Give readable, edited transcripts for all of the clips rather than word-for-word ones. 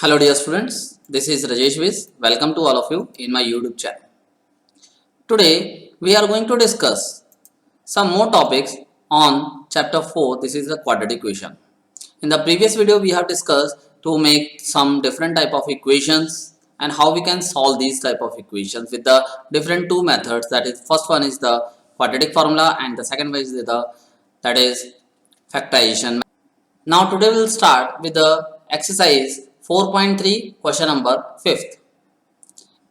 Hello dear students, this is Rajesh Viz. Welcome to all of you in my YouTube channel. Today we are going to discuss some more topics on chapter 4. This is the quadratic equation. In the previous video we have discussed to make some different type of equations and how we can solve these type of equations with the different two methods. That is, first one is the quadratic formula and the second one is that is factorization. Now today we will start with the exercise 4.3 question number 5th.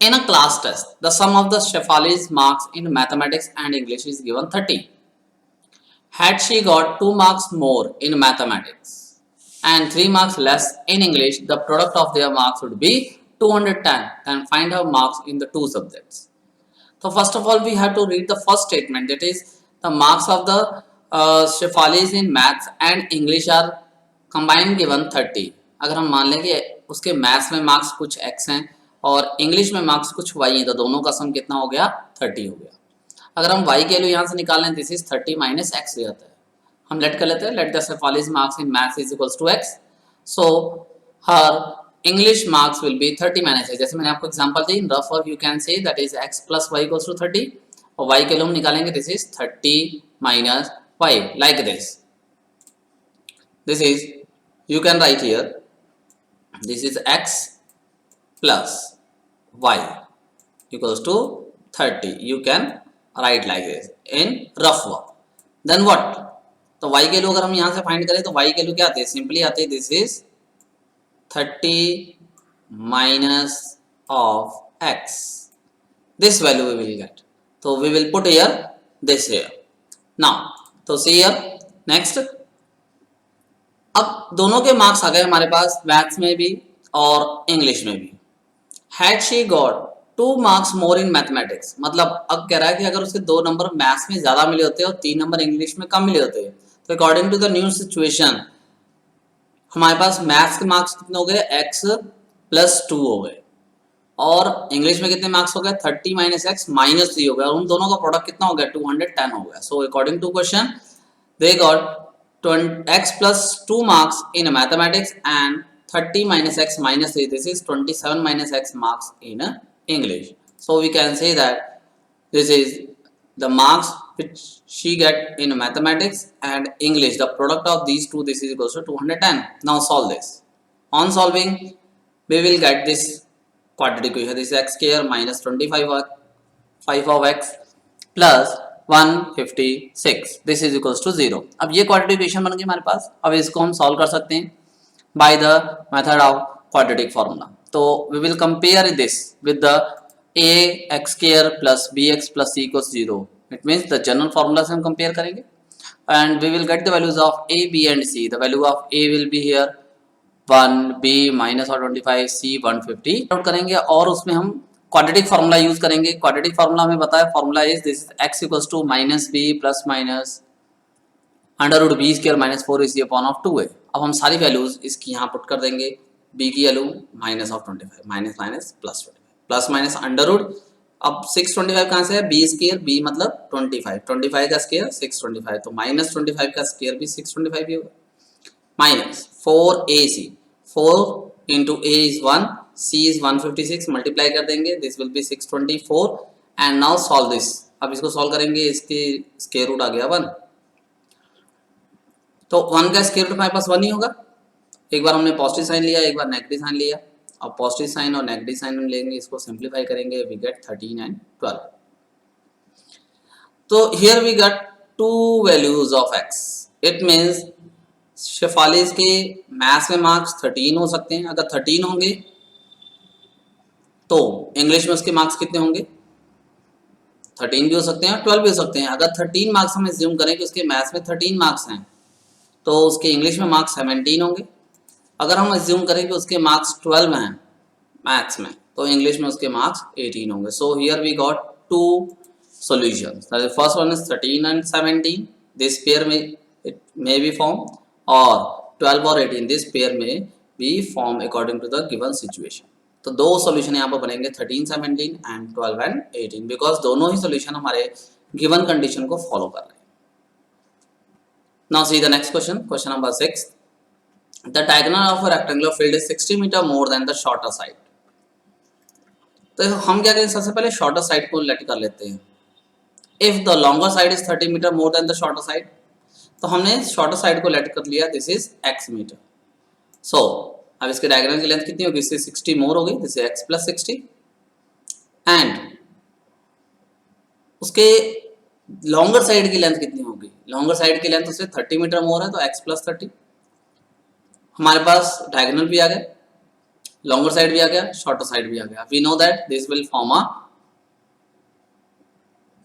In a class test, the sum of the Shefali's marks in mathematics and English is given 30. Had she got 2 marks more in mathematics and 3 marks less in English, the product of their marks would be 210. Then find her marks in the two subjects. So first of all we have to read the first statement, that is the marks of the Shefalis in maths and English are combined given 30. अगर हम मान लें कि उसके maths में marks कुछ x हैं और इंग्लिश में मार्क्स कुछ y हैं, तो दोनों का सम कितना हो गया 30 हो गया. अगर हम y की वैल्यू यहाँ से निकाल लें, दिस इज 30 माइनस x हो जाता है. हम लेट कर लेते हैं, let the Shefalis marks in maths is equals to x. So her English marks will be 30 minus x. जैसे मैंने आपको example the, in rough work you can say that is x plus y equals to 30 और y के लिए हम निकालेंगे, this is 30 minus y like this. This is, you can write here, this is x plus y equals to 30. You can write like this in rough work. Then what? तो y के लिए अगर हम यहाँ से फाइंड करें तो y के लिए क्या आते हैं, सिंपली आते हैं this is 30 minus of x. This value we will get. So we will put here this here. Now, तो see here next. अब दोनों के मार्क्स आ गए हमारे पास, मैथ्स में भी और इंग्लिश में भी. Had she got 2 marks more in mathematics, मतलब अब कह रहा है कि अगर उसे 2 नंबर मैथ्स में ज्यादा मिले होते और 3 नंबर इंग्लिश में कम मिले होते, तो according to the new situation हमारे पास मैथ्स के मार्क्स कितने हो गए, x plus 2 हो गए और इंग्लिश में कितने मार्क्स हो गए, 30 minus x minus 3 हो गया और उन दोनों का प्रोडक्ट कितना हो गया, 210 हो गया. So according to question they got x plus 2 marks in mathematics and 30 minus x minus 3, this is 27 minus x marks in English. So we can say that this is the marks which she get in mathematics and English, the product of these two, this is equals to 210. Now solve this. On solving we will get this quadratic equation, this is x square minus 25 of x plus 156, this is equals to 0. अब ये quadratic equation बन गई हमारे पास. अब इसको हम solve कर सकते हैं by the method of quadratic formula. तो we will compare this with the a x square plus bx plus c equals 0. It means the general formula से हम compare करेंगे and we will get the values of a, b and c. The value of a will be here 1, b minus 25, c 150 out करेंगे और उसमें हम quadratic formula use करेंगे. Quadratic formula हमें बताया, formula is this x equals to minus b plus minus under root b square minus 4 is upon of 2 है. अब हम सारी वैल्यूज इसकी यहाँ पुट कर देंगे. b की value minus of 25 minus minus plus 25 plus minus under root. अब 625 कहाँ से है, b स्क्वायर, b मतलब 25 का स्क्वायर 625, तो माइनस 25 का स्क्वायर भी 625 ही होगा minus 4ac, 4 into a is 1, c is 156, multiply कर देंगे, this will be 624 and now solve this. अब इसको सॉल्व करेंगे, इसके स्क्वायर रूट आ गया 1, तो 1 का स्क्वायर रूट हमारे पास 1 ही होगा. एक बार हमने पॉजिटिव साइन लिया, एक बार नेगेटिव साइन लिया. अब पॉजिटिव साइन और नेगेटिव साइन हम लेंगे, इसको सिंप्लीफाई करेंगे, वी गेट 13 एंड 12. तो here we get to values of x. It means शेफालिस के मैथ्स में मार्क्स 13 हो सकते हैं. अगर 13 होंगे तो इंग्लिश में उसके मार्क्स कितने होंगे, 13 भी हो सकते हैं 12 भी हो सकते हैं. अगर 13 मार्क्स हम एज्यूम करें कि उसके मैथ्स में 13 मार्क्स हैं, तो उसके इंग्लिश में मार्क्स 17 होंगे. अगर हम एज्यूम करें कि उसके मार्क्स 12 हैं मैथ्स में, तो इंग्लिश में उसके मार्क्स 18 होंगे. So here we got two solutions. First one is 13 and 17, this pair में इट मे बी फॉर्म, और 12 और 18 दिस पेयर में be form according to the given situation. तो दो सॉल्यूशन यहाँ पर बनेंगे 13, 17 एंड 12 एंड 18, बिकॉज दोनों ही सॉल्यूशन हमारे गिवन कंडीशन को फॉलो कर रहे हैं. Now see the next question, question number 6. The diagonal of a rectangular field is 60 metre more than the shorter side. तो हम क्या करें, सबसे पहले शॉर्टर साइड को लेट कर लेते हैं। If the longer side is 30 metre more than the shorter side, तो हमने शॉर्टर साइड को लेट कर लिया, this is x metre. So अब इसके डायगोनल की लेंथ कितनी होगी, इससे 60 मोर होगी, this is x plus 60, and उसके लॉन्गर साइड की लेंथ कितनी होगी, लॉन्गर साइड की लेंथ उससे 30 मीटर मोर है, तो x प्लस 30। हमारे पास डायगोनल भी आ गया, लॉन्गर साइड भी आ गया, शॉर्टर साइड भी आ गया। We know that this will form a,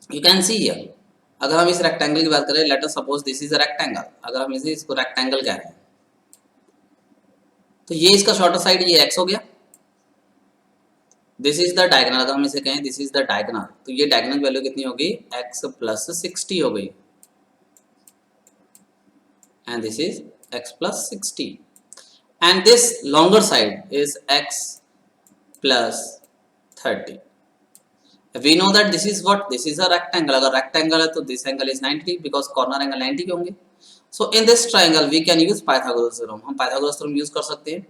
you can see here, अगर हम इस रेक्टेंगल की बात करें, let us suppose this is a rectangle, अगर हम इसको रेक्टेंगल कह रहे हैं, तो ये इसका शॉर्टर साइड ये x हो गया, दिस इज द डायगोनल, अगर हम इसे कहें दिस इज द डायगोनल, तो ये डायगोनल वैल्यू कितनी होगी, x प्लस 60 हो गई, and this is x plus 60, and this longer side is x plus 30। We know that this is what, this is a rectangle, अगर rectangle है तो this angle is 90 because corner angle 90 के होंगे। So in this triangle we can use Pythagoras theorem, हम Pythagoras theorem use कर सकते हैं।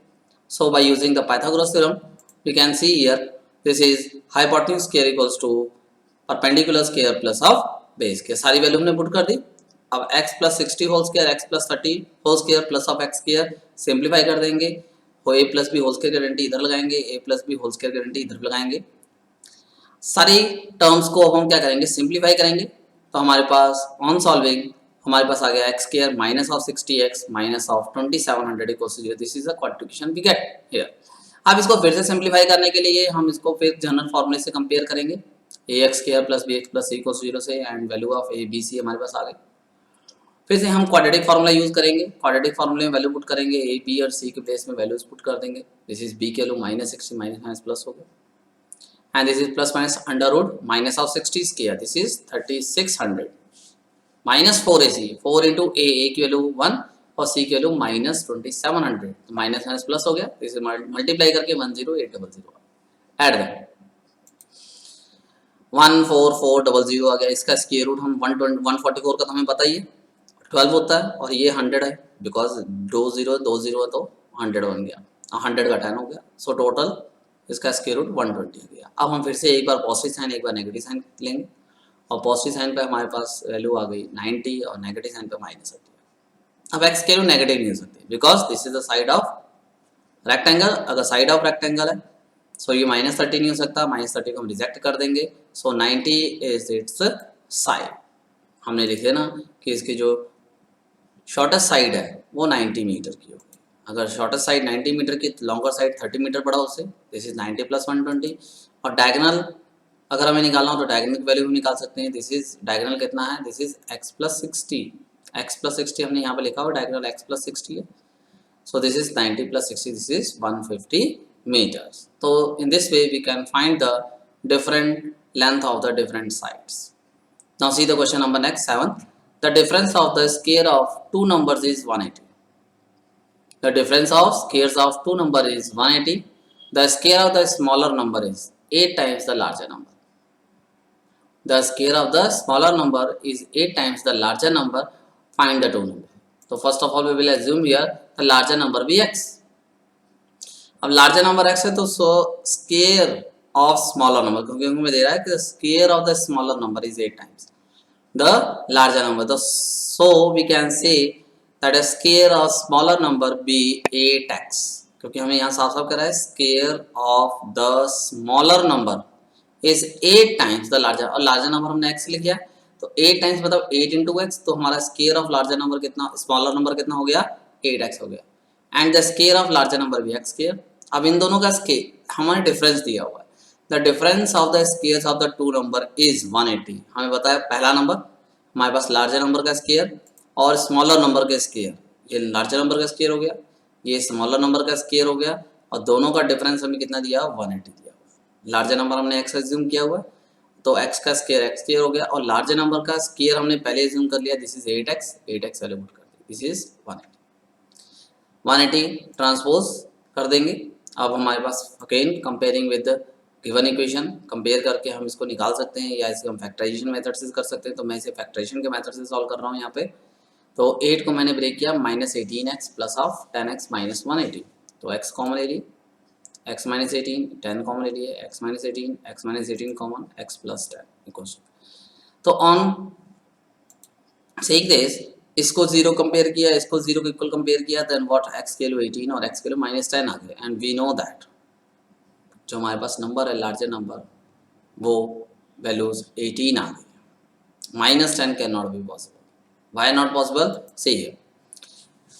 So by using the Pythagoras theorem we can see here this is hypotenuse square equals to perpendicular square plus of base square, सारी value हमने put कर दी। अब x plus 60 whole square, x plus 30 whole square plus of x square simplify कर देंगे, तो a plus b whole square की guarantee इधर लगाएंगे, a plus b whole square की गारंटी इधर लगाएंगे, सारी टर्म्स को अब हम क्या करेंगे, सिंप्लीफाई करेंगे। तो हमारे पास ऑन सॉल्विंग हमारे पास आ गया x square minus of 60x minus of 2700 equals to 0, this is the quadratic equation we get here. अब इसको फिर से सिंप्लीफाई करने के लिए हम इसको फिर जनरल फॉर्मूले से कंपेयर करेंगे, ax square plus bx plus c equals to 0 से, and value of a b c हमारे पास आ गई। फिर से हम क्वाड्रेटिक फार्मूला यूज करेंगे, क्वाड्रेटिक फार्मूले में वैल्यू पुट करेंगे, a b और c के प्लेस में वैल्यूज पुट कर देंगे, दिस इज b के वैल्यू माइनस 60 माइनस प्लस हो गया, and this is plus minus under root minus of 60 square, this is 3600 minus 4ac, 4 into a की वैल्यू 1 और c की वैल्यू माइनस 2700, तो माइनस माइनस प्लस हो गया, इसे मल्टीप्लाई करके 10800 ऐड दें 14400 आ गया, इसका स्क्वायर रूट हम 144 का तो हमें पता ही है 12 होता है, और ये 100 है बिकॉज दो जीरो है तो 100 बन गया, 100 का 10 हो गया, सो टोटल इसका स्क्वायर रूट 120 आ गया। अब हम फिर से एक बार पॉजिटिव साइन एक बार नेगेटिव साइन लेंगे, और पॉजिटिव साइन पे हमारे पास वैल्यू आ गई 90 और नेगेटिव साइन पे माइनस होती है। अब एक्स स्क्वायर रूट नेगेटिव नहीं हो सकती because this is the side of rectangle, अगर साइड ऑफ रेक्टेंगल है सो ये माइनस 30 नहीं हो सकता, माइनस 30 को हम रिजेक्ट कर देंगे, सो 90 इज इट्स साइड। हमने लिखे ना कि इसकी जो शॉर्टेस्ट साइड है वो 90 मीटर की होगी, अगर शॉर्टेस्ट साइड 90 मीटर की, लॉन्गर साइड 30 मीटर बड़ा उससे, दिस इज 90 प्लस 120, और डायगोनल अगर हमें निकालना हो तो डायगोनल की वैल्यू भी निकाल सकते हैं, दिस इज डायगोनल कितना है, this is x plus 60, x plus 60 हमने यहाँ पे लिखा हुआ, डायगोनल x प्लस 60 है, so this is 90 plus 60, this is 150 meters। तो in this way we can find the different length of the different sides. Now see the question number next 7th, the difference of the square of two numbers is 180, the difference of squares of two number is 180, the square of the smaller number is 8 times the larger number, the square of the smaller number is 8 times the larger number, find the two number। तो first of all we will assume here the larger number be x, अब larger number x है तो so square of smaller number, क्योंकि हमें दे रहा है कि square of the smaller number is 8 times the larger number, so we can say that a square of smaller number be 8x, क्योंकि हमें यहाँ साफ साफ करा है square of the smaller number is 8 times the larger, और larger number हमने x लिख दिया, तो 8 times मतलब 8 into x, तो हमारा square of larger number कितना, smaller number कितना हो गया, 8x हो गया, and the square of larger number भी x square। अब इन दोनों का स्केयर हमारे डिफरेंस दिया हुआ है, the difference of the squares of the two number is 180, हमें बताया पहला नंबर हमारे पास लार्जर नंबर का स्केयर और स्मॉलर नंबर का स्केयर, ये लार्जर नंबर का स्केयर हो गया, ये स्मॉलर नंबर का स्केयर हो गया, और दोनों का डिफरेंस हमें कितना दिया, 180 दिया हुआ। लार्जर नंबर हमने x एज्यूम किया हुआ है तो x का स्केयर x स्केयर हो गया, और लार्जर नंबर का स्केयर हमने पहले एज्यूम कर लिया, this is 8x, 8x value put कर दी, दिस इज 180 ट्रांसपोज कर देंगे। अब हमारे पास again comparing with given equation, compare करके हम इसको निकाल सकते हैं, या इसे हम फैक्टराइजेशन मेथड से कर सकते हैं, तो मैं इसे फैक्टराइजेशन के मेथड से सॉल्व कर रहा हूँ यहाँ पे। तो 8 को मैंने ब्रेक किया -18x plus of 10x minus 180, तो x कॉमन ले ली, x माइनस 18, 10 कॉमन ले लिए, x minus 18, x minus 18 common, x plus 10 equals. तो ऑन सेइंग दिस, इसको 0 कंपेयर किया, इसको 0 को इक्वल कंपेयर किया, देन व्हाट, x के लिए 18 और x के लिए माइनस 10 आ गए, एंड वी नो दैट जो हमारे पास नंबर है लार्जर नंबर वो वैल्यूज 18 आ गई, minus 10 can not be possible. Why not possible? See here.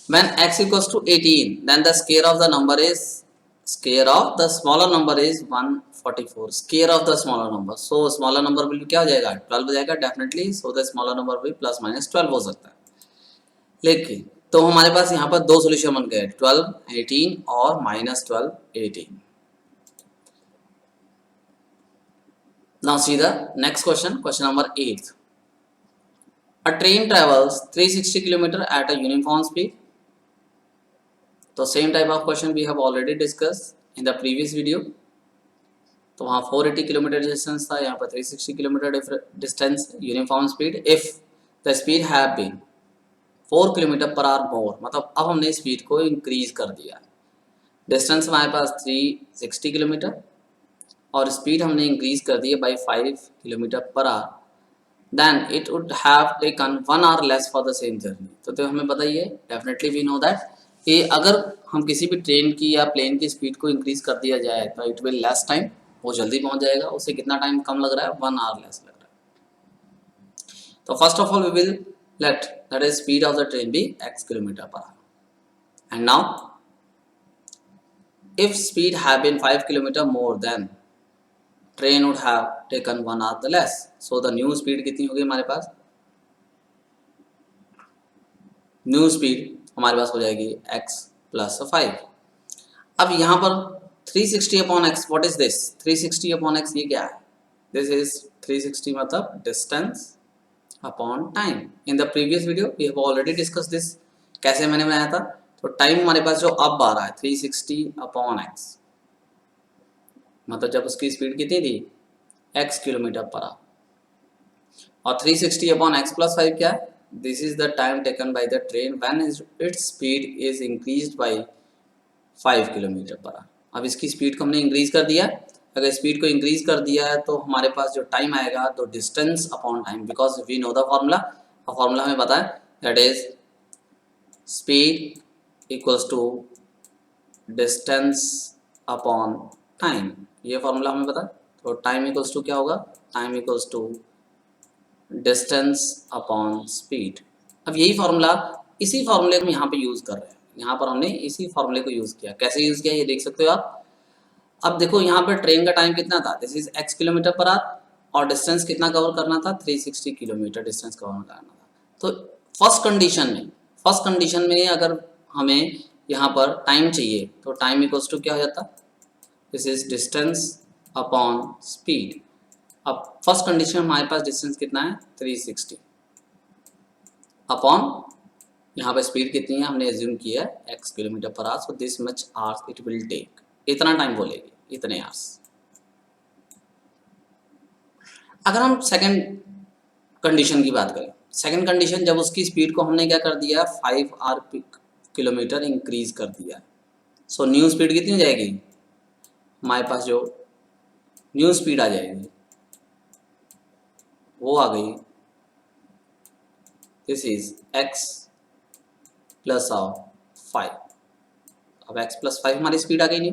When x equals to 18, then the square of the number is, square of the smaller number is 144. Square of the smaller number. So smaller number will क्या हो जाएगा? 12 हो जाएगा definitely. So the smaller number will plus minus 12 हो सकता है। लेकिन तो हमारे पास यहाँ पर दो सोल्यूशन बन गए, 12, 18 और minus 12, 18. Now see the next question, question number 8. A train travels 360 km at a uniform speed. तो same type of question we have already discuss in the previous video. तो वहाँ 480 किलोमीटर डिस्टेंस था, यहाँ पर 360 kilometre distance, uniform speed. If the speed have been 4 kilometre per hour more, मतलब अब हमने speed को इंक्रीज कर दिया। डिस्टेंस हमारे पास 360 किलोमीटर और स्पीड हमने इंक्रीज कर दी है by 5 kilometre per hour, then it would have taken 1 hour less for the same journey. तो हमें बताइए, डेफिनेटली वी नो दैट कि अगर हम किसी भी ट्रेन की या प्लेन की स्पीड को इंक्रीज कर दिया जाए तो इट विल लेस टाइम, वो जल्दी पहुंच जाएगा। उसे कितना टाइम कम लग रहा है? 1 आवर लेस लग रहा है। तो first of all we will let that is speed of the train be x kilometre per hour, and now if speed have been 5 kilometre more, then train would have taken 1 hour less. So the new speed कितनी होगी हमारे पास? New speed हमारे पास हो जाएगी x plus 5। अब यहाँ पर 360 upon X, what is this? 360 upon X ये क्या है? दिस इज 360 मतलब distance upon time. In the previous video we have already discuss this. कैसे मैंने बनाया था? तो टाइम हमारे पास जो अब आ रहा है 360 अपॉन एक्स, मतलब जब उसकी स्पीड कितनी थी? x किलोमीटर पर आवर, और 360 अपॉन एक्स प्लस 5 क्या है? This is the time taken by the train when its speed is increased by 5 kilometre per our. अब इसकी स्पीड को हमने इंक्रीज कर दिया। अगर स्पीड को इंक्रीज कर दिया है तो हमारे पास जो टाइम आएगा तो distance upon time, because we know the formula, और फॉर्मूला हमें पता है, that is speed equals to distance upon time. ये फॉर्मूला हमें पता है। तो टाइम इक्वल्स टू क्या होगा? Time equals to distance upon speed. अब यही फार्मूला, इसी फार्मूले को हम यहाँ पे यूज कर रहे हैं। यहाँ पर हमने इसी फार्मूले को यूज किया। कैसे यूज किया ये देख सकते हो आप। अब देखो यहाँ पर ट्रेन का टाइम कितना था? This is x kilometre per our, और डिस्टेंस कितना कवर करना था? 360 किलोमीटर डिस्टेंस कवर करना था। तो फर्स्ट कंडीशन में अगर हमें यहाँ पर टाइम चाहिए तो टाइम इक्वल्स टू क्या हो जाता? This is distance upon speed. अब फर्स्ट कंडीशन हमारे पास डिस्टेंस कितना है? 360 अपॉन यहाँ पर स्पीड कितनी है? हमने एज्यूम किया है x kilometre per hour, so this much hours it will take. इतना टाइम बोलेगी, इतने आवर्स। अगर हम सेकंड कंडीशन की बात करें, सेकंड कंडीशन जब उसकी स्पीड को हमने क्या कर दिया? 5 आवर किलोमीटर इंक्रीज कर दिया। सो न्यू स्पीड कितनी हो जाएगी? हमारे पास जो न्यू स्पीड आ जाएगी वो आ गई, this is x plus of 5। अब x प्लस 5 हमारी स्पीड आ गई। नहीं,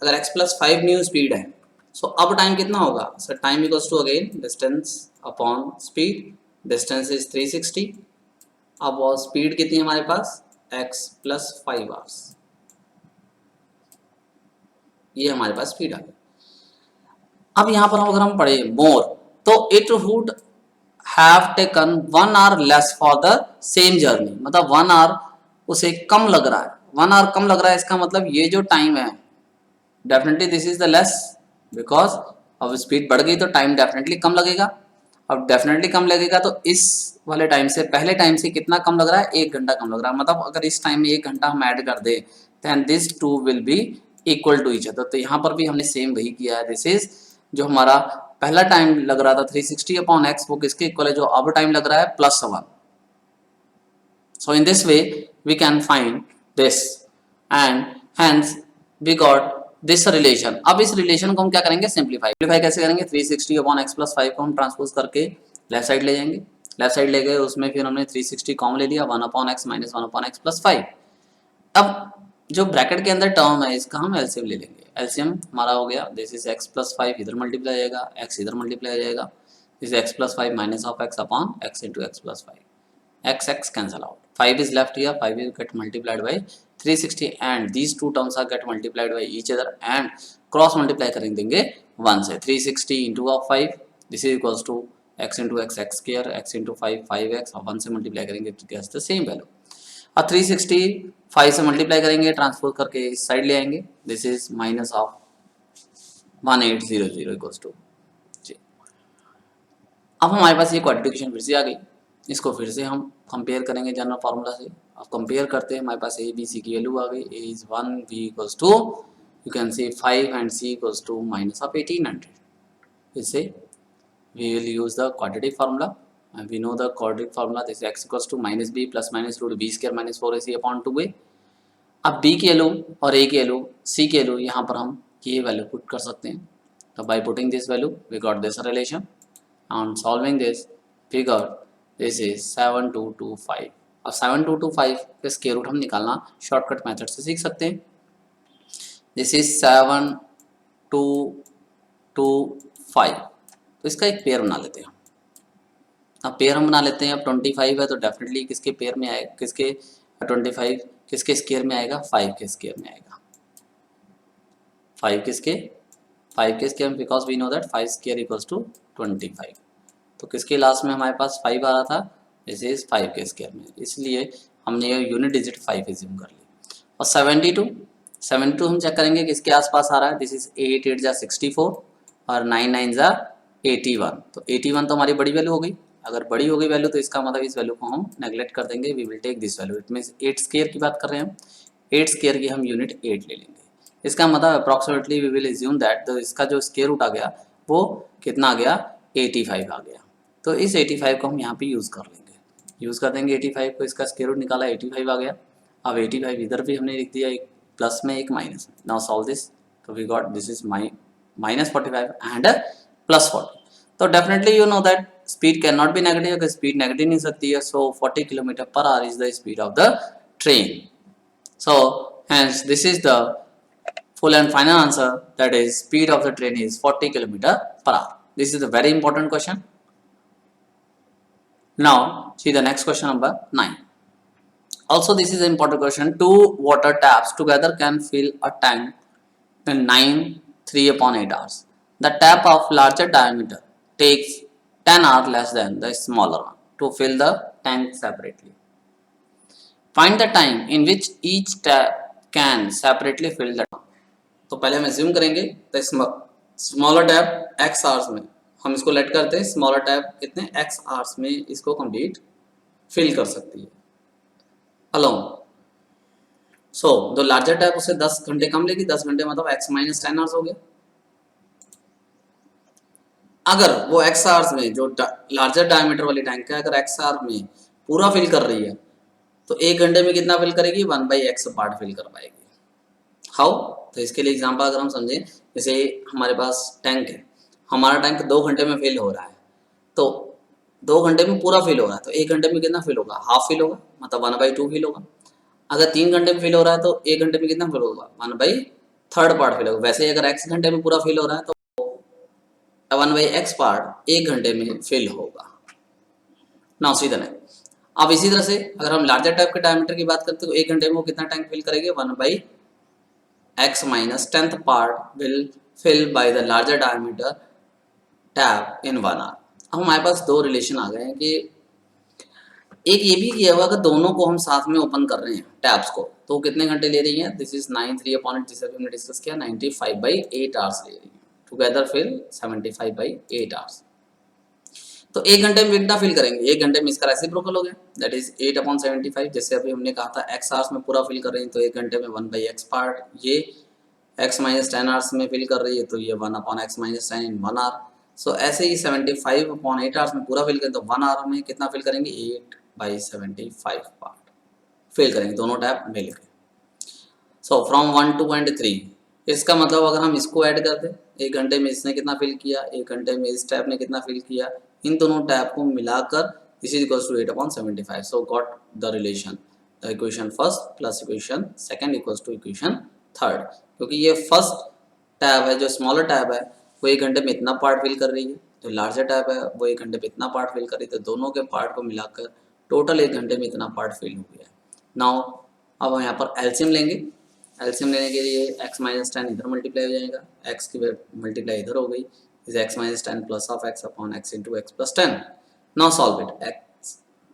अगर x प्लस 5 न्यू स्पीड है, सो अब टाइम कितना होगा? Sir time equals to again distance upon speed. Distance is 360, अब वो स्पीड कितनी है हमारे पास? x plus 5 hours. ये हमारे पास स्पीड आ गई। अब यहाँ पर अगर हम पढ़े मोर, तो it would have taken 1 hour less for the same journey, मतलब 1 आवर उसे कम लग रहा है। 1 आवर कम लग रहा है, इसका मतलब ये जो टाइम है definitely this is the less, because अब स्पीड बढ़ गई तो टाइम डेफिनेटली कम लगेगा। अब डेफिनेटली कम लगेगा तो इस वाले टाइम से, पहले टाइम से कितना कम लग रहा है? 1 घंटा कम लग रहा है। मतलब अगर इस टाइम में 1 घंटा हम ऐड कर दे, then this two will be equal to each other. तो यहाँ पर भी हमने सेम वही किया है। दिस इज जो हमारा पहला टाइम लग रहा था 360 अपॉन एक्स, वो किसके इक्वल है? जो अब टाइम लग रहा है +1। So in this way we can find this and hence we got this relation. अब इस relation को हम क्या करेंगे, सिंप्लीफाई कैसे करेंगे, 360 अपॉन एक्स प्लस 5 को हम ट्रांसपोज करके लेफ्ट साइड ले जाएंगे, लेफ्ट साइड ले गए उसमें फिर हमने 360 कॉमन ले लिया, 1 upon x minus 1 upon x plus 5। अब जो ब्रैकेट के अंदर टर्म है इसका हम एलसीएम ले लेंगे, एलसीएम हमारा हो गया दिस इज एक्स प्लस 5 इधर मल्टीप्लाई हो जाएगा, एक्स इधर मल्टीप्लाई हो जाएगा, this x plus 5 minus of x upon x into x plus 5, x cancel out, 5 is left here, 5 will get multiplied by 360 and these two terms are get multiplied by each other and cross multiply करेंगे देंगे 1 से, 360 into of 5 this is equals to x into x x square, x into 5 5x और 1 से multiply करेंगे to get the same value। और 360 5 से multiply करेंगे transpose करके इस साइड ले आएंगे, this is minus of 1800 equals to जी। अब हमारे पास ये क्वाड्रेटिक फिर से आ गई, इसको फिर से हम कंपेयर करेंगे जनरल फार्मूला से। अब कंपेयर करते हैं, हमारे पास ए बी सी की वैल्यू आ गई, a is 1 b equals to you can say 5 and c equals to minus of 1800। इससे we will use the quadratic formula, we know the quadratic formula, this x equals to minus b plus minus root b square minus 4ac upon 2a। अब B की value और ए की value सी की value यहाँ पर हम ये वैल्यू पुट कर सकते हैं, तो by putting this value we got this relation, on solving this we got this is 7225। अब 7225 के स्क्वायर रूट हम निकालना शॉर्टकट मेथड से सीख सकते हैं, दिस इज 7225, तो इसका एक पेयर बना लेते हैं। अब पेयर हम बना लेते हैं, अब 25 है तो डेफिनेटली किसके पेयर में आएगा, किसके 25 किसके स्क्वायर में आएगा, 5 के स्क्वायर में आएगा, 5 के स्क्वायर में, because we know that 5 square equals to 25, तो किसके लास्ट में हमारे पास 5 आ रहा था, दिस इज 5 के स्क्वायर में, इसलिए हमने ये यूनिट डिजिट 5 एज्यूम कर ली। और 72 हम चेक करेंगे किसके आसपास आ रहा है, दिस इज 8 8 जा 64 और 9 9 जा 81, तो 81 तो हमारी बड़ी वैल्यू हो गई, अगर बड़ी हो गई वैल्यू तो इसका मतलब इस वैल्यू को हम नेगलेक्ट कर देंगे, we will take this value, it means 8 square की बात कर रहे हैं हम, 8 स्क्वायर की हम यूनिट 8 ले लेंगे, इसका मतलब approximately we will assume that तो इसका जो स्क्वायर रूट आ गया वो कितना आ गया, 85 आ गया, तो इस 85 को हम यहाँ पे यूज़ कर लेंगे, यूज़ कर देंगे 85 को, इसका स्क्वायर रूट निकाला 85 आ गया। अब 85 इधर भी हमने लिख दिया, एक प्लस में एक माइनस में, नाउ सॉल्व दिस, तो we got this is minus 45 and plus 40, तो definitely you know that speed can not be negative, अगर स्पीड नेगेटिव नहीं सकती है, so 40 kilometre per hour is the speed of the train, so hence this is the full and final answer, that is speed of the train is 40 km per hour. This is a very important question. Now see the next question number 9. Also this is an important question, two water taps together can fill a tank in 3/8 hours. The tap of larger diameter takes 10 hours less than the smaller one to fill the tank separately. Find the time in which each tap can separately fill the tank. तो पहले हम assume करेंगे तो smaller tap x hours में हम इसको late करते हैं, स्मॉलर टैप कितने x आवर्स में इसको कंप्लीट फिल कर सकती है अलोंग, सो जो लार्जर टैप उसे 10 घंटे कम लेगी, 10 घंटे मतलब x माइनस 10 आवर्स हो गया। अगर वो x आवर्स में जो लार्जर डायमीटर वाली टैंक है अगर x आवर में पूरा फिल कर रही है तो 1 घंटे में कितना फिल करेगी, 1/x पार्ट फिल कर पाएगी। हाउ, तो इसके लिए एग्जांपल अगर हम समझें, जैसे हमारे पास टैंक है, हमारा टैंक 2 घंटे में फिल हो रहा है, तो 2 घंटे में पूरा फिल हो रहा है तो 1 घंटे में कितना फिल होगा, हाफ फिल होगा, मतलब 1/2 फिल होगा। अगर 3 घंटे में फिल हो रहा है तो 1 घंटे में कितना फिल होगा, 1/3 पार्ट फिल होगा। वैसे अगर x घंटे में पूरा फिल हो रहा है तो 1/x पार्ट 1 घंटे में फिल होगा। नाउ सी द नेक्स्ट, अब इसी तरह से अगर हम लार्जर टैप के डायमीटर की बात करते हैं तो 1 घंटे में वो कितना टैंक फिल करेंगे, 1/x minus 10th part will fill by the larger diameter tap in 1 hour. अब हमारे पास दो रिलेशन आ गए हैं कि एक ये भी किया हुआ कि दोनों को हम साथ में ओपन कर रहे हैं टैप्स को, तो कितने घंटे ले रही हैं, दिस इज 9 3/8 जिसे हमने डिस्कस किया, 95/8 आवर्स ले रही है, टुगेदर फिल 75/8 आवर्स। तो 1 घंटे में कितना फिल करेंगे, 1 घंटे में इसका रेसिप्रोकल हो गया, दैट इज 8/75, जैसे अभी हमने कहा था x आवर्स में पूरा फिल कर रहे हैं तो 1 घंटे में 1/x पार्ट, ये x माइनस 10 आवर्स में फिल कर रही है तो ये 1/x माइनस 10 इन 1 आवर। सो ऐसे ही 75/8 आवर्स में पूरा फिल करें तो 1 आवर में कितना फिल करेंगे, 8/75 पार्ट। फिल करेंगे दोनों टैब मिल के। सो फ्रॉम 1 2 एंड 3, इसका मतलब अगर हम इसको ऐड कर दें, 1 घंटे में इसने कितना फिल किया, 1 घंटे में इस टैब ने कितना फिल किया, इन दोनों टैब को मिलाकर this is equals to 8/75। So got the relation, the equation first plus equation second equals to equation third. क्योंकि ये फर्स्ट टैब है, जो स्मॉलर टैब है वो 1 घंटे में इतना पार्ट फिल कर रही है, जो लार्जर टैब है वो 1 घंटे में इतना पार्ट फिल कर रही है, तो दोनों के पार्ट को मिलाकर टोटल 1 घंटे में इतना पार्ट फिल हो गया। नाउ अब हम यहाँ पर एलसीएम लेंगे। एलसीएम लेने के लिए x माइनस 10 इधर मल्टीप्लाई हो जाएगा, x की मल्टीप्लाई इधर हो गई, is x minus 10 plus of x upon x into x plus 10। Now solve it, x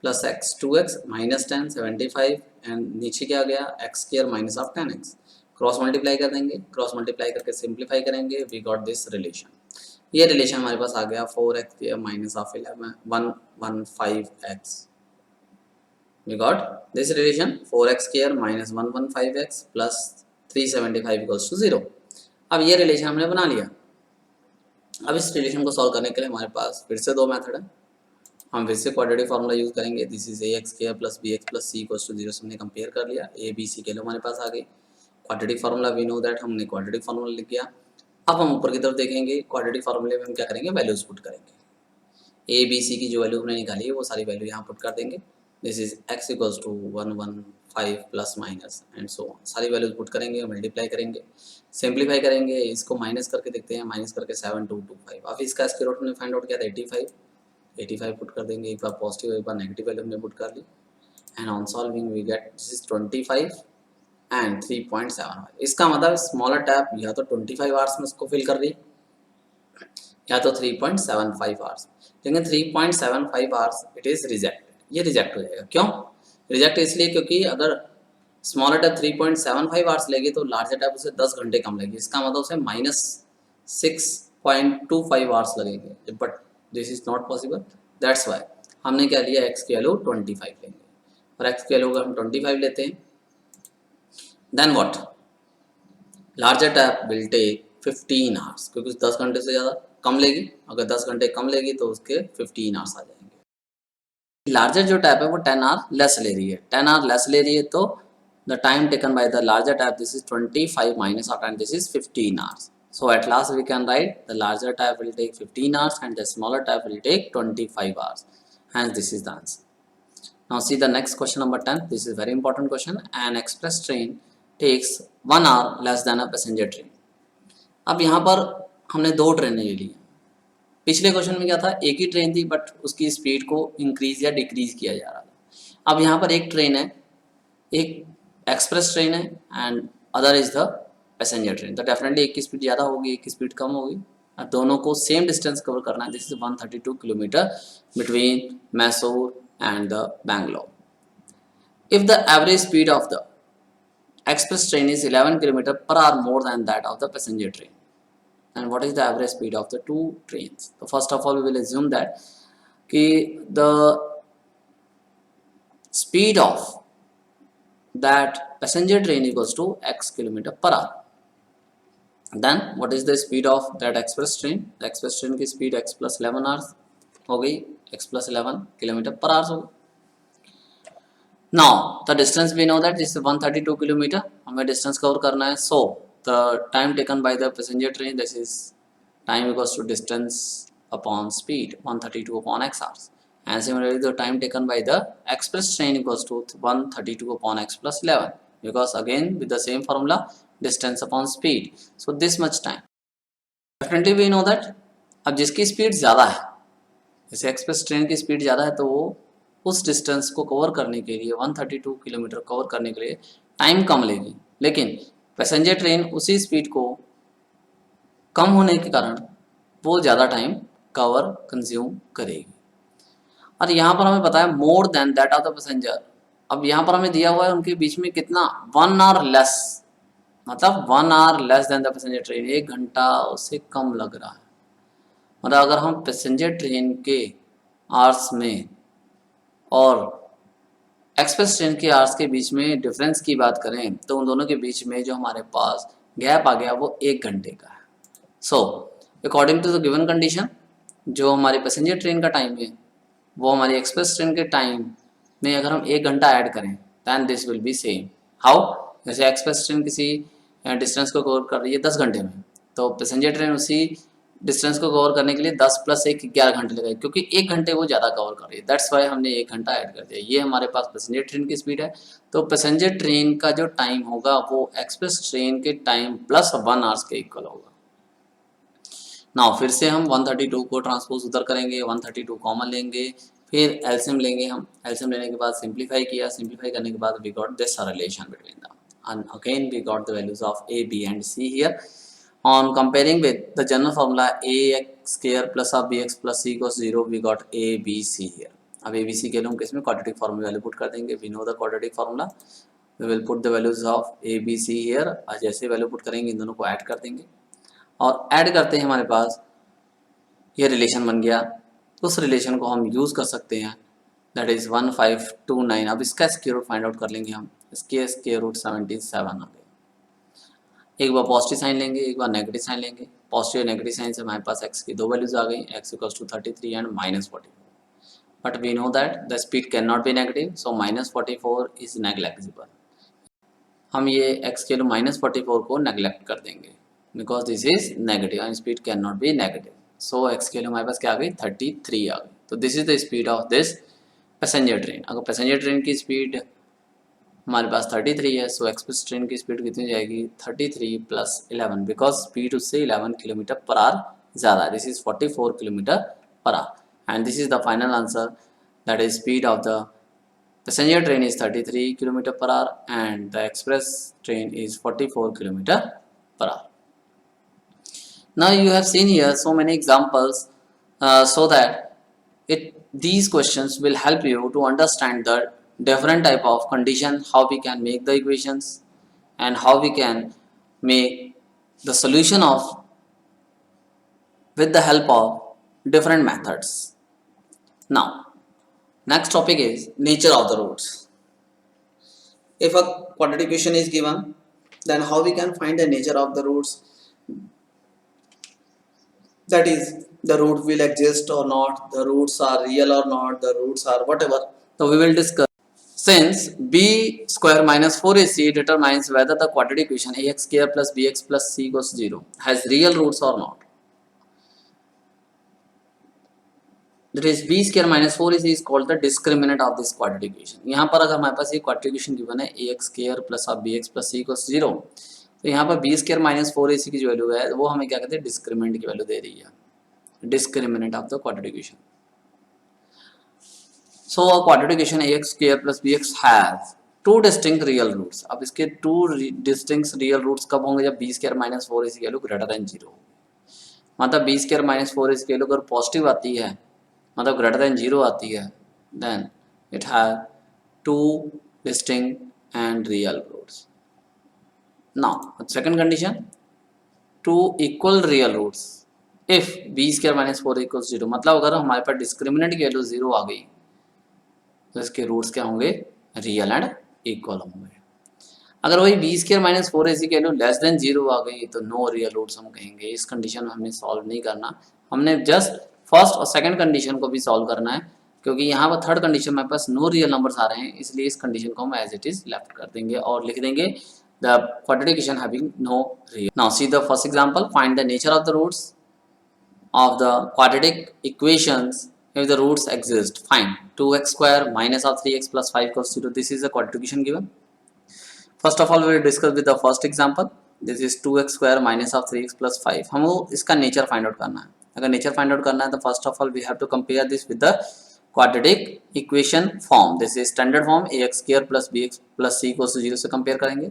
plus x 2x minus 10 75 and नीचे क्या गया x square minus of 10x, cross multiply कर देंगे, क्रॉस मल्टीप्लाई करके सिंप्लीफाई करेंगे, वी गॉट दिस रिलेशन। ये relation हमारे पास आ गया 4x square minus of 115x। We got this relation 4x square minus 115x plus 375 equals to 0। अब ये रिलेशन हमने बना लिया। अब इस रिलेशन को सॉल्व करने के लिए हमारे पास फिर से दो मेथड है। हम फिर से क्वाड्रेटिक फार्मूला यूज करेंगे, this is ax square plus bx plus c equals to 0 से हमने कंपेयर कर लिया, a b c के लिए हमारे पास आ गई quadratic formula, we know that, हमने क्वाड्रेटिक फार्मूला लिख दिया। अब हम ऊपर की तरफ देखेंगे, क्वाड्रेटिक फार्मूले में हम क्या करेंगे, वैल्यूज पुट करेंगे, a b c की जो वैल्यू हमने निकाली है वो सारी वैल्यू यहाँ पुट कर देंगे। This is x equals to 115 plus minus and so on, सारी वैल्यूज पुट करेंगे, मल्टीप्लाई करेंगे, सिंप्लीफाई करेंगे, इसको माइनस करके देखते हैं, माइनस करके 7225। अब इसका स्क्वायर रूट हमने फाइंड आउट किया था 85 पुट कर देंगे, एक बार पॉजिटिव एक बार नेगेटिव वैल्यू हमने पुट कर ली and on solving we get this is 25 and 3.75। इसका मतलब स्मॉलर टैप या तो 25 आवर्स में उसको फिल कर रही या तो 3.75 आवर्स, लेकिन 3.75 आवर्स इट इज रिजेक्ट, ये रिजेक्ट हो जाएगा। क्यों रिजेक्ट? इसलिए क्योंकि अगर स्मॉलर टैप 3.75 आवर्स लेगी तो लार्जर टैप उसे 10 घंटे कम लेगी, इसका मतलब उसे -6.25 आवर्स लगेंगे, but this is not possible, that's why हमने क्या लिया, x की वैल्यू 25 लेंगे, और x की वैल्यू अगर हम 25 लेते हैं then what, larger tap will take 15 hours, क्योंकि 10 घंटे से ज़्यादा कम लेगी, अगर 10 घंटे कम लेगी तो उसके 15 आवर्स आ जाएंगे। लार्जर जो टैप है वो 10 आवर लेस ले रही है, 10 आवर लेस ले रही है, तो the time taken by the larger tap this is 25 minus of 10, this is 15 hours. So at last we can write the larger tap will take 15 hours and the smaller tap will take 25 hours. Hence this is the answer. Now see the next question number 10. This is very important question. An express train takes 1 hour less than a passenger train. अब यहाँ पर हमने दो ट्रेनें ले ली। पिछले question में क्या था, एक ही ट्रेन थी बट उसकी स्पीड को इंक्रीज या डिक्रीज किया जा रहा था। अब यहाँ पर एक ट्रेन है, एक एक्सप्रेस ट्रेन है and other is the passenger train, तो डेफिनेटली एक की स्पीड ज़्यादा होगी, एक की स्पीड कम होगी, और दोनों को सेम डिस्टेंस कवर करना है। This is 132 kilometre between Mysore and the Bangalore. If the average speed of the express train is 11 kilometre per hour more than that of the passenger train, and what is the average speed of the two trains. तो first of all we will assume that कि the speed of that passenger train equals to x kilometer per hour. Then what is the speed of that express train? The express train की speed x plus 11 hours हो गई, x plus 11 kilometer per hour हो गई। Now the distance we know that this is 132 kilometer, हमें distance cover करना है, so the time taken by the passenger train, this is time equals to distance upon speed 132 upon x hours, and similarly the time taken by the express train equals to 132 upon x plus 11, because again with the same formula distance upon speed, so this much time definitely we know that। अब जिसकी speed ज़्यादा है, जैसे express train की speed ज़्यादा है, तो वो उस डिस्टेंस को कवर करने के लिए 132 किलोमीटर कवर करने के लिए टाइम कम लेगी, लेकिन पैसेंजर ट्रेन उसी स्पीड को कम होने के कारण वो ज़्यादा टाइम कवर कंज्यूम करेगी। और यहाँ पर हमें पता है मोर than that of the passenger, अब यहाँ पर हमें दिया हुआ है उनके बीच में कितना, 1 आवर लेस, मतलब 1 hour less than the passenger train, 1 घंटा उससे कम लग रहा है। मतलब अगर हम पैसेंजर ट्रेन के आवर्स में और एक्सप्रेस ट्रेन के आवर्स के बीच में डिफरेंस की बात करें, तो उन दोनों के बीच में जो हमारे पास गैप आ गया वो 1 घंटे का है। So according to the given condition, जो हमारे पैसेंजर ट्रेन का टाइम है वो हमारी एक्सप्रेस ट्रेन के टाइम में अगर हम 1 घंटा ऐड करें then this will be same. How? जैसे एक्सप्रेस ट्रेन किसी डिस्टेंस को कवर कर रही है 10 घंटे में, तो पैसेंजर ट्रेन उसी डिस्टेंस को कवर करने के लिए 10 + 1 11 घंटे लगेगी, क्योंकि 1 घंटे वो ज़्यादा कवर कर रही है, दैट्स वाई हमने 1 घंटा ऐड कर दिया। ये हमारे पास पैसेंजर ट्रेन की स्पीड है। तो पैसेंजर ट्रेन का जो टाइम होगा वो एक्सप्रेस ट्रेन के टाइम प्लस 1 आवर्स के इक्वल होगा। नाउ फिर से हम 132 को ट्रांसपोज उधर करेंगे, 132 कॉमन लेंगे, फिर एलसीएम लेंगे हम। एलसीएम लेने के बाद सिंप्लीफाई किया, सिंप्लीफाई करने के बाद we got this relation between them, and again we got the values of a, b and c here. On comparing with the general formula ax square plus of bx plus c equals 0, we got a, b, c here. अब a, b, c के लिए हम किसमें quadratic formula value put कर देंगे। we know the quadratic formula, we will put the values of a, b, c here। जैसे value put करेंगे इन दोनों को ऐड कर देंगे, और ऐड करते हैं हमारे पास ये रिलेशन बन गया। उस रिलेशन को हम यूज़ कर सकते हैं, दैट इज़ 1529। अब इसका स्क्वायर रूट फाइंड आउट कर लेंगे हम। इसके स्क्वायर रूट 77 आ गए। एक बार पॉजिटिव साइन लेंगे, एक बार नेगेटिव साइन लेंगे। पॉजिटिव नेगेटिव साइन से हमारे पास एक्स की दो वैल्यूज आ गई, x equals to 33 and -44। But we know that the speed can not be negative, so -44 is neglectable. हम ये एक्स के लिए -44 को नेग्लेक्ट कर देंगे, because this is negative and speed can not be negative. So x के लिए हमारे पास क्या आ गई, 33 आ गई। तो this is the speed of this passenger train. अगर पैसेंजर ट्रेन की स्पीड हमारे पास 33 है, सो एक्सप्रेस ट्रेन की स्पीड कितनी जाएगी, 33 + 11, बिकॉज स्पीड उससे 11 किलोमीटर पर आवर ज़्यादा है। This is 44 kilometre per hour, and this is the final answer, that is speed of the passenger train is 33 km per hour and the express train is 44 km per hour. Now you have seen here so many examples, so that these questions will help you to understand the different type of condition, how we can make the equations and how we can make the solution of with the help of different methods. Now next topic is nature of the routes. If a quadratic equation is given, then how we can find the nature of the routes, that is the root will exist or not, the roots are real or not, the roots are whatever. So we will discuss. Since b square minus 4ac determines whether the quadratic equation ax square plus bx plus c equals 0 has real roots or not, that is b square minus 4ac is called the discriminant of this quadratic equation. यहाँ पर अगर हमारे पास ये quadratic equation given है ax square plus of bx plus c equals 0, तो यहाँ पर b square minus 4ac की जो वैल्यू है वो हमें क्या कहते हैं, डिस्क्रिमिनेंट की वैल्यू दे रही है, discriminant of the quadratic equation. So a quadratic equation ax square plus bx has two distinct real roots. अब इसके two distinct real roots कब होंगे, जब b square minus 4ac की वैल्यू greater than 0, मतलब b square minus 4ac की value अगर positive आती है, मतलब ग्रेटर देन 0 आती है, then it have two distinct and real roots. Now second condition, two equal real roots if b square minus 4 equals 0, मतलब अगर हमारे पास डिस्क्रिमिनेंट की वैल्यू 0 आ गई तो इसके रूट्स क्या होंगे, रियल एंड इक्वल होंगे. अगर वही b स्क्वायर माइनस 4ac की वैल्यू लेस देन 0 आ गई तो नो रियल रूट्स हम कहेंगे. इस कंडीशन में हमने सॉल्व नहीं करना, हमने जस्ट फर्स्ट और सेकंड कंडीशन को भी सॉल्व करना है, क्योंकि यहाँ पर थर्ड कंडीशन हमारे पास नो रियल नंबर्स आ रहे हैं, इसलिए इस कंडीशन को हम एज इट इज लेफ्ट कर देंगे और लिख देंगे the quadratic equation having no real. Now see the first example, find the nature of the roots of the quadratic equations if the roots exist. Find 2x square minus of 3x plus 5 equals 0. This is the quadratic equation given. First of all we will discuss with the first example. This is 2x square minus of 3x plus 5. हमको इसका nature find out करना है. अगर nature find out करना है तो first of all we have to compare this with the quadratic equation form. This is standard form ax square plus bx plus c equals to 0 से compare करेंगे.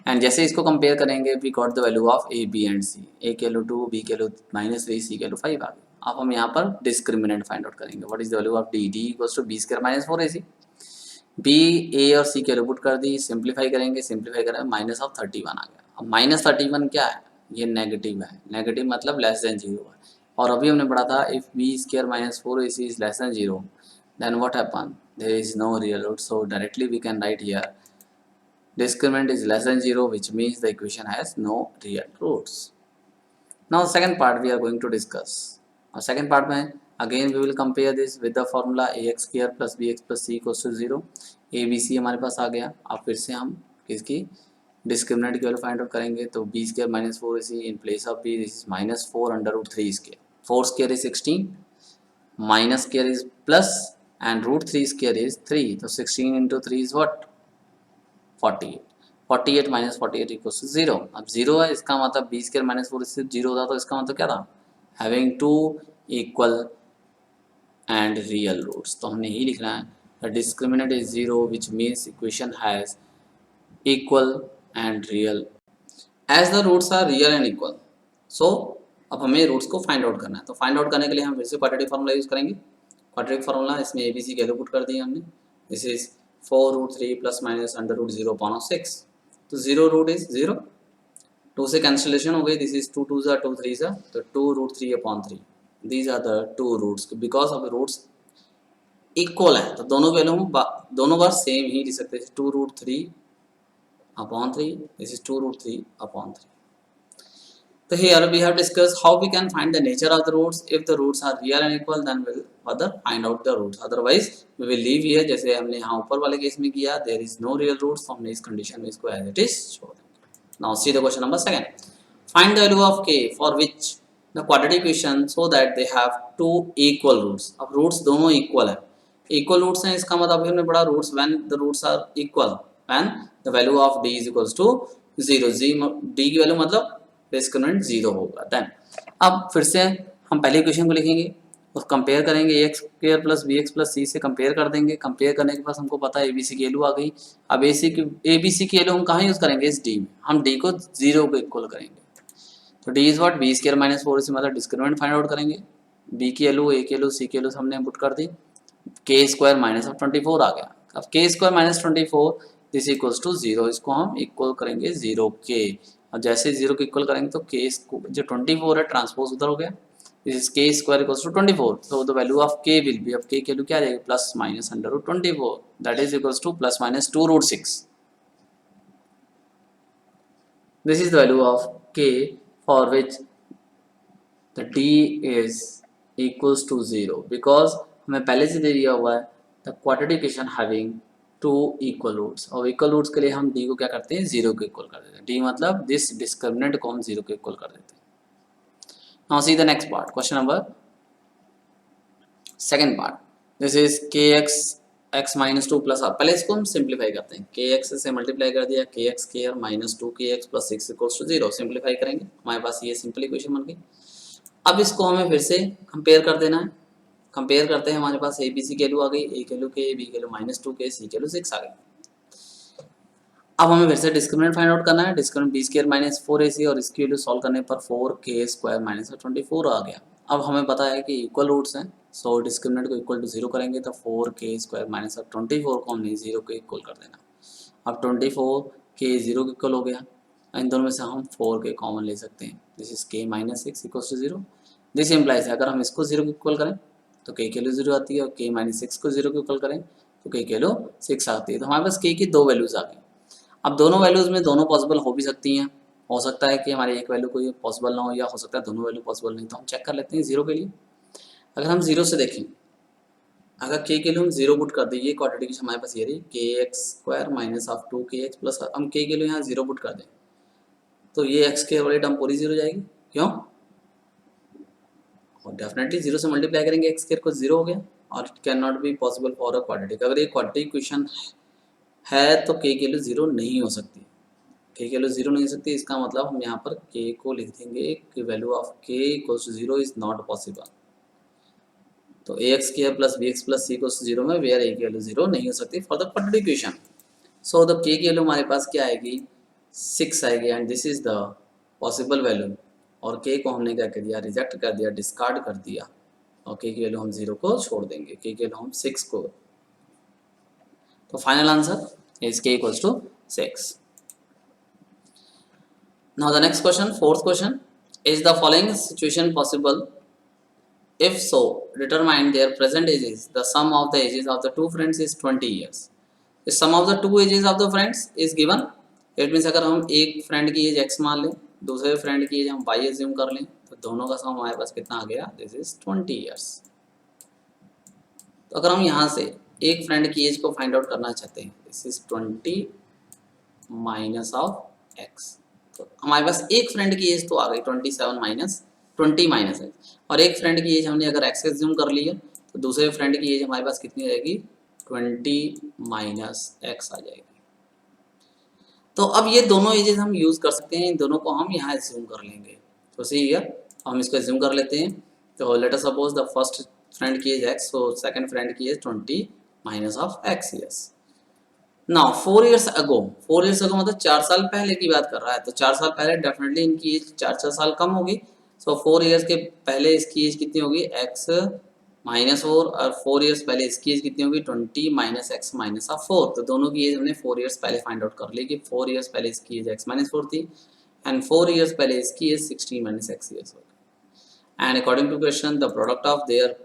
And जैसे इसको कंपेयर करेंगे we got the value of A B and C. A के value 2, B के value -3, C के value 5 आ गई. अब हम यहाँ पर डिस्क्रिमिनेंट फाइंड आउट करेंगे. What is the value of D, D equals to B square minus 4ac. B, A और सी के वैल्यू पुट कर दी, सिंप्लीफाई करेंगे, सिंप्लीफाई करेंगे माइनस ऑफ 31 आ गया. अब -31 क्या है, ये नेगेटिव है, नेगेटिव मतलब लेस देन 0 है. और अभी हमने पढ़ा था if B square minus 4ac is less than 0 then what happen, there is no real root. So directly we can write here discriminant is less than 0, which means the equation has no real roots. Now second part we are going to discuss. और second part में again we will compare this with the formula A x square plus B x plus C equals to 0। A B C हमारे पास आ गया। अब फिर से हम इसकी डिस्क्रिमिनेंट की वैल्यू फाइंड आउट करेंगे, तो B square minus 4ac in place of B this is minus 4 under root 3 square, 4 square is 16, minus square is plus and root 3 square is 3, तो 16 into 3 is what 48, 48 minus 48 equals to 0। अब 0 है, इसका मतलब B square minus 4 इससे 0 होता, तो इसका मतलब क्या था, having two equal and real roots. तो हमने यही लिखना है, the discriminant is 0 which means equation has equal and real as the roots are real and equal. So अब हमें रूट्स को फाइंड आउट करना है, तो फाइंड आउट करने के लिए हम फिर से क्वाड्रेटिक फार्मूला यूज करेंगे। क्वाड्रेटिक फार्मूला, इसमें ए बी सी की वैल्यू पुट कर दी हमने। This is 4 root 3 plus minus under root 0 upon 6, तो 0 रूट इज 0, 2 से कैंसिलेशन हो गई, दिस इज 2 2 2 3 तो 2 root 3 upon 3, these are the two roots. Because of roots equal है तो दोनों वैल्यू हम दोनों बार सेम ही लिख सकते हैं, 2 root 3 upon 3, this is 2 root 3 upon 3. So here we have discussed how we can find the nature of the roots. If the roots are real and equal, then we'll further find out the roots. Otherwise we will leave here, जैसे हमने यहाँ ऊपर वाले case में किया, there is no real roots, तो हमने इस कंडीशन में इसको as it is छोड़ देंगे। Now see the question number 2. Find the value of k for which the quadratic equation so that they have two equal roots. अब roots दोनों equal है, equal roots हैं, इसका मतलब हमने पढ़ा roots when the roots are equal, when the value of d is equals to 0, d की value मतलब डिस्क्रिमिनेंट 0 होगा। देन अब फिर से हम पहले इक्वेशन को लिखेंगे और कंपेयर करेंगे, a x square plus B x plus c से कंपेयर कर देंगे। कंपेयर करने के बाद हमको पता है ए बी सी की वैल्यू आ गई। अब ए बी सी की वैल्यू हम कहाँ यूज़ करेंगे, इस डी में, हम डी को 0 को इक्वल करेंगे, तो D is what B square minus 4, इसे मतलब डिस्क्रिमिनेंट फाइंड आउट करेंगे। बी की वैल्यू, ए की वैल्यू, सी की वैल्यू हमने पुट कर दी, के स्क्वायर माइनस ऑफ 24 आ गया। अब K square minus 24 this equals to 0, इसको हम इक्वल करेंगे 0 के। अब जैसे 0 को इक्वल करेंगे तो के जो 24 है ट्रांसपोज उधर हो गया, this is k square equals to 24, तो the value of k will be, अब के की वैल्यू क्या आ जाएगी, plus minus under root 24, that is equals to plus minus 2 root 6। This is the value of k for which the d is equals to 0, because हमें पहले से दे दिया हुआ है the quadratic equation having two equal roots, और equal roots के लिए हम d को क्या करते हैं, 0 को इक्वल कर देते हैं। d मतलब दिस डिस्क्रिमिनेंट को हम 0 को इक्वल कर देते हैं। Now see the next part, question number second part, this is के एक्स एक्स माइनस 2 प्लस, पहले इसको हम सिंप्लीफाई करते हैं, के एक्स से मल्टीप्लाई कर दिया, के x square minus 2 K X plus 6 equals to 0, simplify करेंगे, हमारे पास ये सिंपल इक्वेशन बन गई। अब इसको हमें फिर से कंपेयर कर देना है। कंपेयर करते हैं, हमारे पास ए बी सी की वैल्यू आ गई, ए की वैल्यू के, बी की वैल्यू माइनस 2 के, सी की वैल्यू 6 आ गई। अब हमें फिर से डिस्क्रिमिनेंट फाइंड आउट करना है, discriminant B square minus 4ac, और इसकी वैल्यू सॉल्व करने पर 4k स्क्वायर माइनस 24 आ गया। अब हमें पता है कि इक्वल रूट्स हैं, सो डिस्क्रिमिनेंट को इक्वल टू 0 करेंगे, तो 4k स्क्वायर माइनस 24 को हमने 0 को इक्वल कर देना। अब 24k 0 के इक्वल हो गया, इन दोनों में से हम 4k कॉमन ले सकते हैं, this is k minus 6 equals to 0। This implies अगर हम इसको 0 को इक्वल करें तो k की वैल्यू 0 आती है, और k माइनस 6 को 0 को इक्वल करें तो k की वैल्यू 6 आती है, तो हमारे पास k की दो वैल्यूज आ गई। अब दोनों वैल्यूज में दोनों पॉसिबल हो भी सकती हैं, हो सकता है कि हमारे एक वैल्यू कोई पॉसिबल ना हो, या हो सकता है दोनों वैल्यू पॉसिबल नहीं, तो हम चेक कर लेते हैं 0 के लिए। अगर हम 0 से देखें, अगर k के लिए हम 0 पुट कर दें, ये क्वाड्रेटिक हमारे पास ये रही, के x square minus of 2kx plus, हम k के लिए यहाँ 0 पुट कर दें तो ये x के वाली टर्म पूरी 0 जाएगी, क्यों, और डेफिनेटली 0 से मल्टीप्लाई करेंगे x स्क्वायर को 0 हो गया, और it can not be possible for a quadratic. अगर ये क्वाड्रेटिक इक्वेशन है तो k के लिए 0 नहीं हो सकती, k के लिए 0 नहीं हो सकती, इसका मतलब हम यहाँ पर k को लिख देंगे कि value of k equals to 0 is not possible. तो a x square plus B x plus C equals to 0 में वेयर ए की वैल्यू 0 नहीं हो सकती for the quadratic equation. So the k की वैल्यू हमारे पास क्या आएगी, 6 आएगी, and this is the possible value, और k को हमने क्या कर दिया, रिजेक्ट कर दिया, डिस्कार्ड कर दिया, और k की वैल्यू हम 0 को छोड़ देंगे, k की वैल्यू हम 6 को, तो final answer is k equals to 6। Now the next question, fourth question, is the following situation possible? If so, determine their present ages. The sum of the ages of the two friends is 20 years. The sum of the two ages of the friends is given. It means अगर हम एक friend की as x मान लें, दूसरे friend की as हम y assume कर लें, तो दोनों का सम हमारे पास कितना आ गया, दिस इज 20 years. तो अगर हम यहाँ से एक फ्रेंड की एज को फाइंड आउट करना चाहते हैं, this is 20 minus of x, तो हमारे पास एक फ्रेंड की एज तो आ गई 27 माइनस 20 माइनस एक्स, और एक फ्रेंड की एज हमने अगर एक्स एज्यूम कर लिया तो दूसरे फ्रेंड की एज हमारे पास कितनी रहेगी 20 माइनस एक्स आ जाएगी। तो अब ये दोनों एजेस हम यूज कर सकते हैं, इन दोनों को हम यहाँ एज्यूम कर लेंगे। तो सी हियर हम इसको एज्यूम कर लेते हैं। तो let us suppose the first friend की age x, so second friend की age 20 minus of x years. Now 4 years ago, 4 years ago मतलब 4 साल पहले की बात कर रहा है, तो 4 साल पहले डेफिनेटली इनकी एज 4 साल कम होगी। सो 4 इयर्स के पहले इसकी एज कितनी होगी एक्स माइनस 4, और 4 इयर्स पहले इसकी एज कितनी होगी 20 माइनस एक्स माइनस ऑफ 4। तो दोनों की एज हमने 4 इयर्स पहले फाइंड आउट कर ली कि 4 इयर्स पहले इसकी एज एक्स माइनस 4 थी, एंड 4 इयर्स पहले इसकी एज 16 माइनस एक्स ईयर्स होगी। And according to question the product of their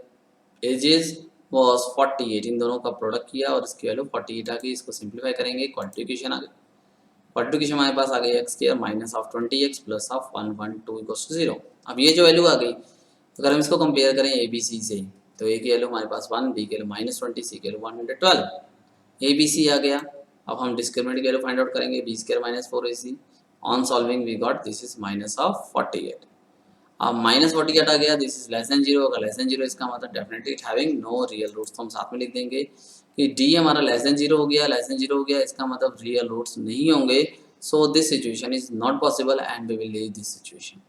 ages was 48, इन दोनों का प्रोडक्ट किया और इसकी वैल्यू 48 आ गई। इसको सिंप्लीफाई करेंगे, क्वाड्रिप्लिकेशन आ गई, क्वाड्रिप्लिकेशन हमारे पास आ गई X square minus of 20x plus of 112 equals to 0। अब ये जो वैल्यू आ गई, अगर हम इसको कंपेयर करें ए बी सी से, तो ए की वैल्यू हमारे पास 1, बी की वैल्यू -20, सी की वैल्यू 112, ए बी सी आ गया। अब हम डिस्क्रिमिनेंट की वैल्यू फाइंड आउट करेंगे, B square minus 4ac, on solving we got this is minus of 48। अब -48 आ गया, दिस इज लेस देन 0, अगर लेस देन 0 इसका मतलब definitely it having no real roots, तो हम साथ में लिख देंगे कि डी हमारा लेस देन 0 हो गया, लेस देन 0 हो गया, इसका मतलब रियल रूट्स नहीं होंगे। So this situation is not possible and we will leave this situation.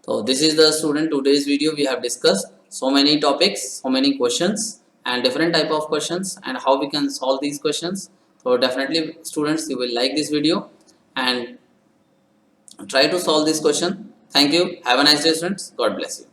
So this is the student today's video. We have discussed so many topics, so many questions and different type of questions and how we can solve these questions. So definitely students, you will like this video and try to solve this question. Thank you. Have a nice day students. God bless you.